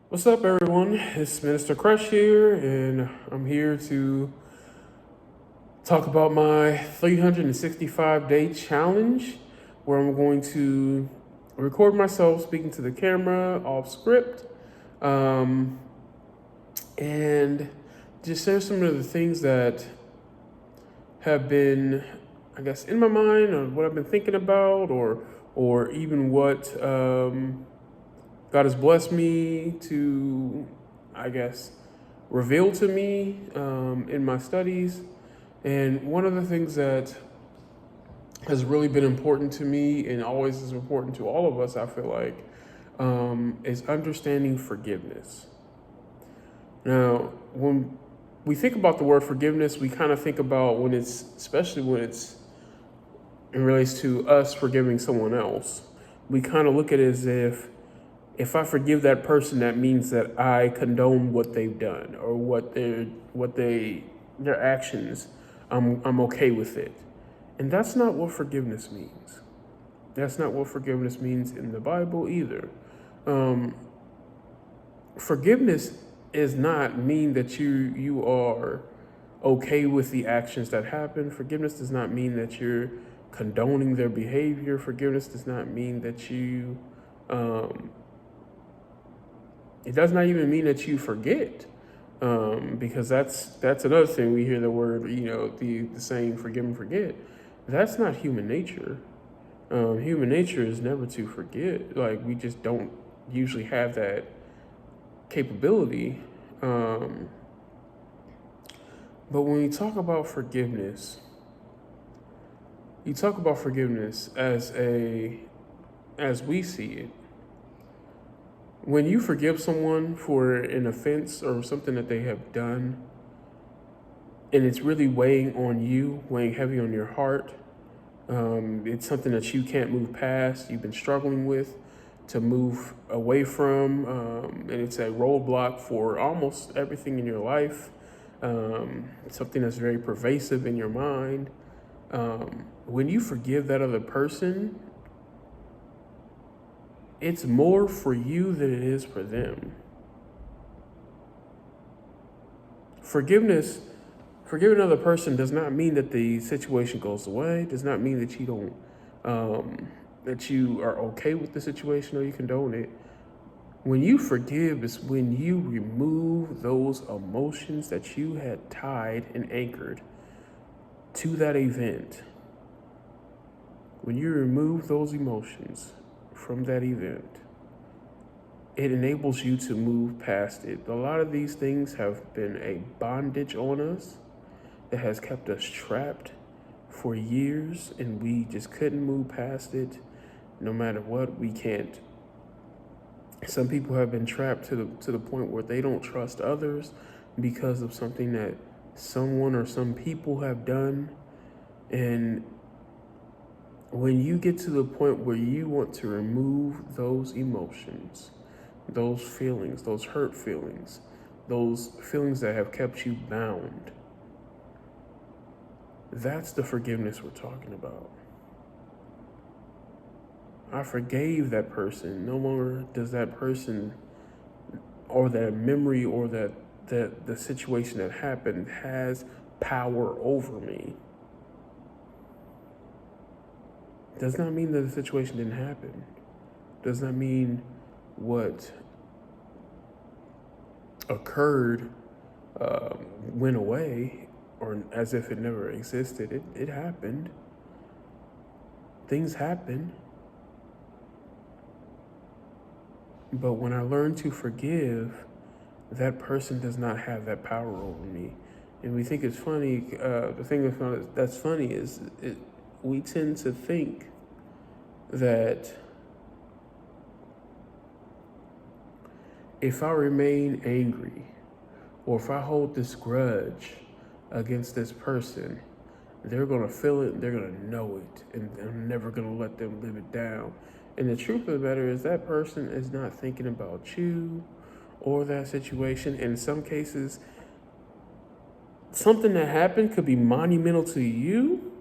What's up, everyone? It's Minister Crush here, and I'm here to talk about my 365-day challenge where I'm going to record myself speaking to the camera off script um, and just share some of the things that have been, I guess, in my mind or what I've been thinking about or even what God has blessed me to, I guess, reveal to me in my studies. And one of the things that has really been important to me and always is important to all of us, I feel like, is understanding forgiveness. Now, when we think about the word forgiveness, we kind of think about when it's, especially when it's in relates to us forgiving someone else, we kind of look at it as if I forgive that person, that means that I condone what they've done or their actions. I'm okay with it, and that's not what forgiveness means. That's not what forgiveness means in the Bible either. Um, Forgiveness does not mean that you are okay with the actions that happen. Forgiveness does not mean that you're condoning their behavior. Forgiveness does not mean that you um, it does not even mean that you forget, because that's another thing. We hear the word, the saying "forgive and forget." That's not human nature. Human nature is never to forget. Like, we just don't usually have that capability. But when you talk about forgiveness, you talk about forgiveness as we see it. When you forgive someone for an offense or something that they have done, and it's really weighing on you, weighing heavy on your heart, it's something that you can't move past, you've been struggling with to move away from, and it's a roadblock for almost everything in your life, something that's very pervasive in your mind. When you forgive that other person, it's more for you than it is for them. Forgiveness, forgiving another person does not mean that the situation goes away. Does not mean that you don't, that you are okay with the situation or you condone it. When you forgive is when you remove those emotions that you had tied and anchored to that event. When you remove those emotions from that event, it enables you to move past it. A lot of these things have been a bondage on us that has kept us trapped for years, and we just couldn't move past it. No matter what, we can't. Some people have been trapped to the point where they don't trust others because of something that someone or some people have done. And when you get to the point where you want to remove those emotions, those feelings, those hurt feelings, those feelings that have kept you bound, that's the forgiveness we're talking about. I forgave that person. No longer does that person or that memory or that the situation that happened has power over me. Does not mean that the situation didn't happen. Does not mean what occurred went away or as if it never existed. It happened. Things happen. But when I learn to forgive, that person does not have that power over me. And we think it's funny. The thing that's funny is we tend to think that if I remain angry or if I hold this grudge against this person, they're going to feel it, they're going to know it, and I'm never going to let them live it down. And the truth of the matter is that person is not thinking about you or that situation. In some cases, something that happened could be monumental to you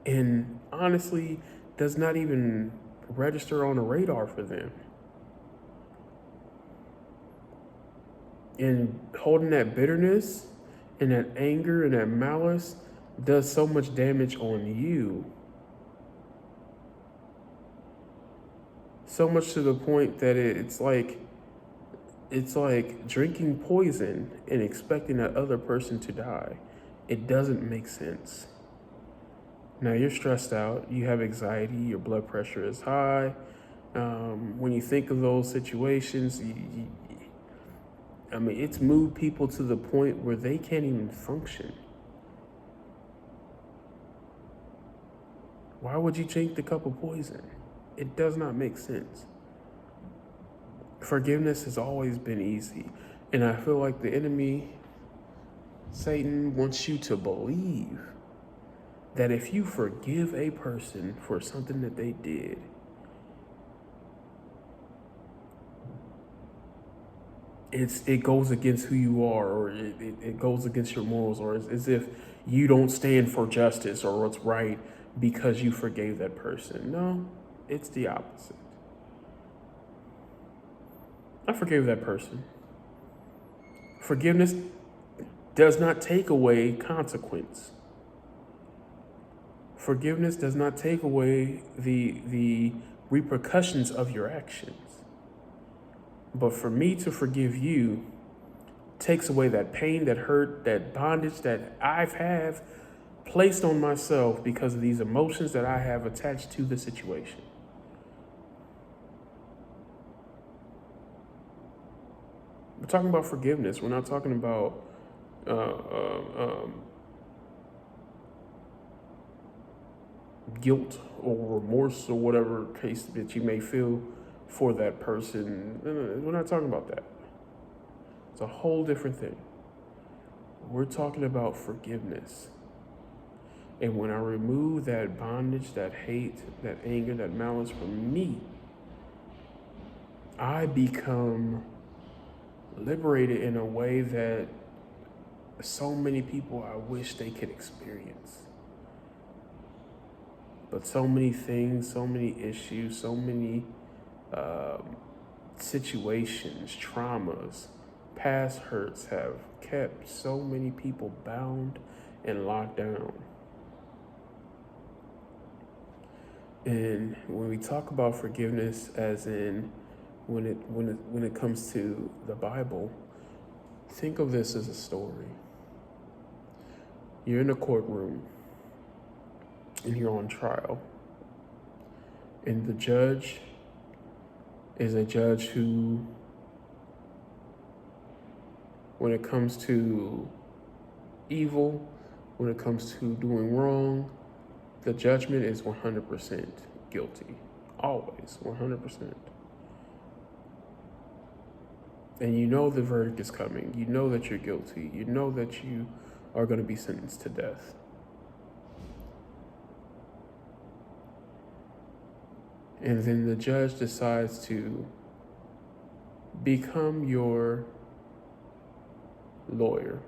and honestly does not even register on the radar for them. And holding that bitterness and that anger and that malice does so much damage on you. So much to the point that it's like drinking poison and expecting that other person to die. It doesn't make sense. Now you're stressed out, you have anxiety, your blood pressure is high. When you think of those situations, it's moved people to the point where they can't even function. Why would you drink the cup of poison? It does not make sense. Forgiveness has always been easy. And I feel like the enemy, Satan, wants you to believe that if you forgive a person for something that they did, it goes against who you are, or it goes against your morals, or it's as if you don't stand for justice or what's right because you forgave that person. No, it's the opposite. I forgave that person. Forgiveness does not take away consequence. Forgiveness does not take away the repercussions of your actions. But for me to forgive you takes away that pain, that hurt, that bondage that I've have placed on myself because of these emotions that I have attached to the situation. We're talking about forgiveness. We're not talking about guilt or remorse or whatever case that you may feel for that person. We're not talking about that. It's a whole different thing. We're talking about forgiveness. And when I remove that bondage, that hate, that anger, that malice from me, I become liberated in a way that so many people I wish they could experience. But so many things, so many issues, so many situations, traumas, past hurts have kept so many people bound and locked down. And when we talk about forgiveness, as in when it comes to the Bible, think of this as a story. You're in a courtroom and you're on trial. And the judge is a judge who, when it comes to evil, when it comes to doing wrong, the judgment is 100% guilty. Always 100%. And you know the verdict is coming. You know that you're guilty. You know that you are going to be sentenced to death. And then the judge decides to become your lawyer.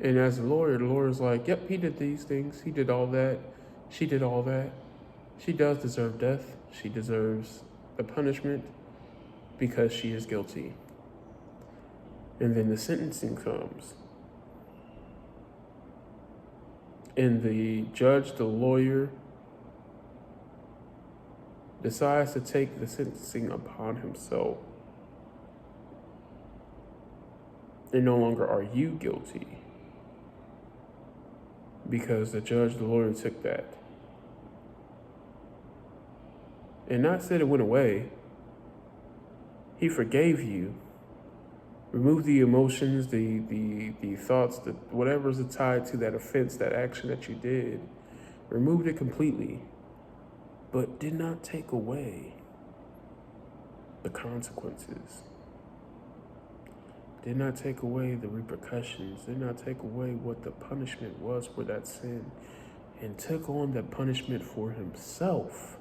And as a lawyer, the lawyer's like, yep, he did these things. He did all that. She did all that. She does deserve death. She deserves the punishment because she is guilty. And then the sentencing comes. And the judge, the lawyer, decides to take the sentencing upon himself. And no longer are you guilty, because the judge, the lawyer took that. And not said it went away. He forgave you, removed the emotions, the thoughts, whatever's tied to that offense, that action that you did, removed it completely, but did not take away the consequences, did not take away the repercussions, did not take away what the punishment was for that sin, and took on that punishment for himself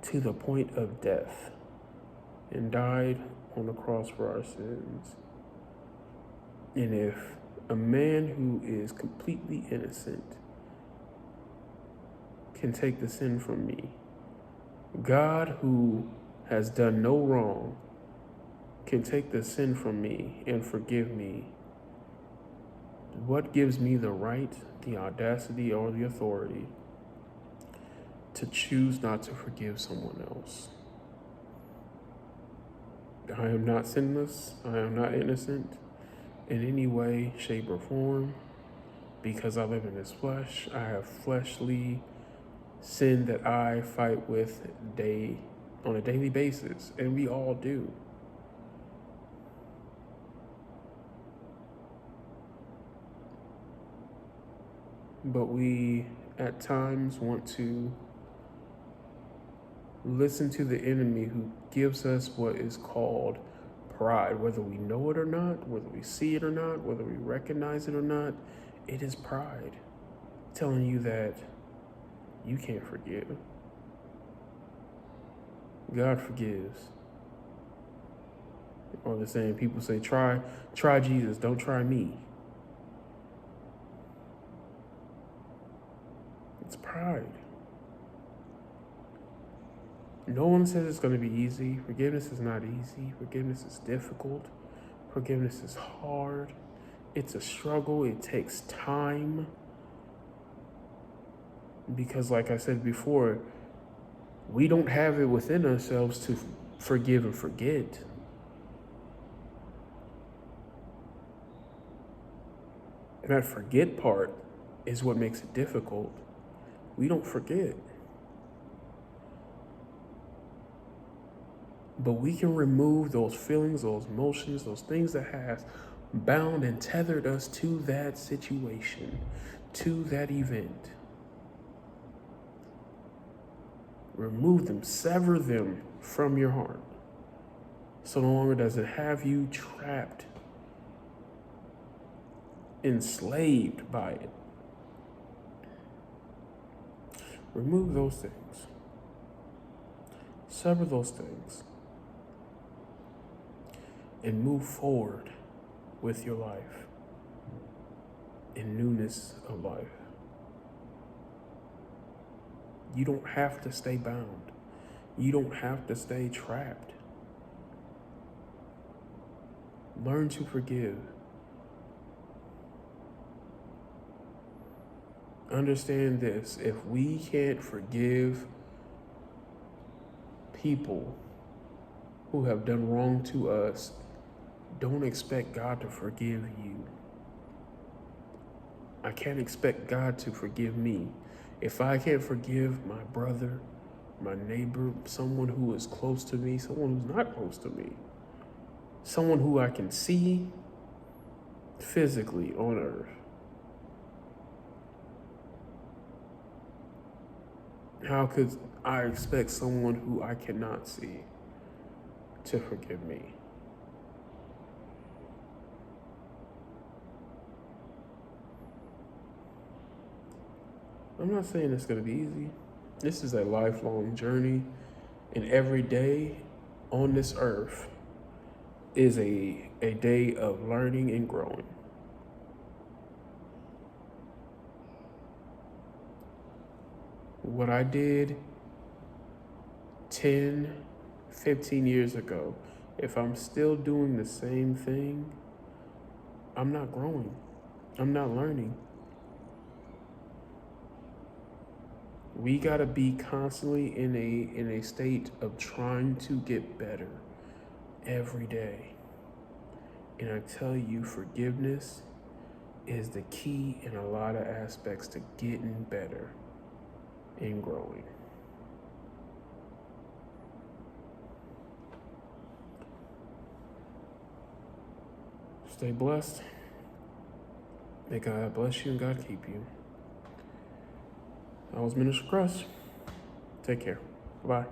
to the point of death, and died on the cross for our sins. And if a man who is completely innocent can take the sin from me, God, who has done no wrong, can take the sin from me and forgive me. What gives me the right, the audacity, or the authority to choose not to forgive someone else? I am not sinless. I am not innocent in any way, shape, or form. Because I live in this flesh, I have fleshly sin that I fight with on a daily basis, and we all do. But we at times want to listen to the enemy who gives us what is called pride, whether we know it or not, whether we see it or not, whether we recognize it or not. It is pride telling you that you can't forgive. God forgives. Or the saying, people say, try Jesus, don't try me. It's pride. No one says it's going to be easy. Forgiveness is not easy. Forgiveness is difficult. Forgiveness is hard. It's a struggle. It takes time. Because like I said before, we don't have it within ourselves to forgive and forget. And that forget part is what makes it difficult. We don't forget. But we can remove those feelings, those emotions, those things that has bound and tethered us to that situation, to that event. Remove them, sever them from your heart. So no longer does it have you trapped, enslaved by it. Remove those things. Sever those things. And move forward with your life in newness of life. You don't have to stay bound. You don't have to stay trapped. Learn to forgive. Understand this, if we can't forgive people who have done wrong to us, don't expect God to forgive you. I can't expect God to forgive me. If I can't forgive my brother, my neighbor, someone who is close to me, someone who's not close to me, someone who I can see physically on earth, how could I expect someone who I cannot see to forgive me? I'm not saying it's going to be easy. This is a lifelong journey, and every day on this earth is a day of learning and growing. What I did 10, 15 years ago, if I'm still doing the same thing, I'm not growing. I'm not learning. We gotta be constantly in a state of trying to get better every day. And I tell you, forgiveness is the key in a lot of aspects to getting better and growing. Stay blessed. May God bless you and God keep you. I was Minister Crush. Take care. Bye.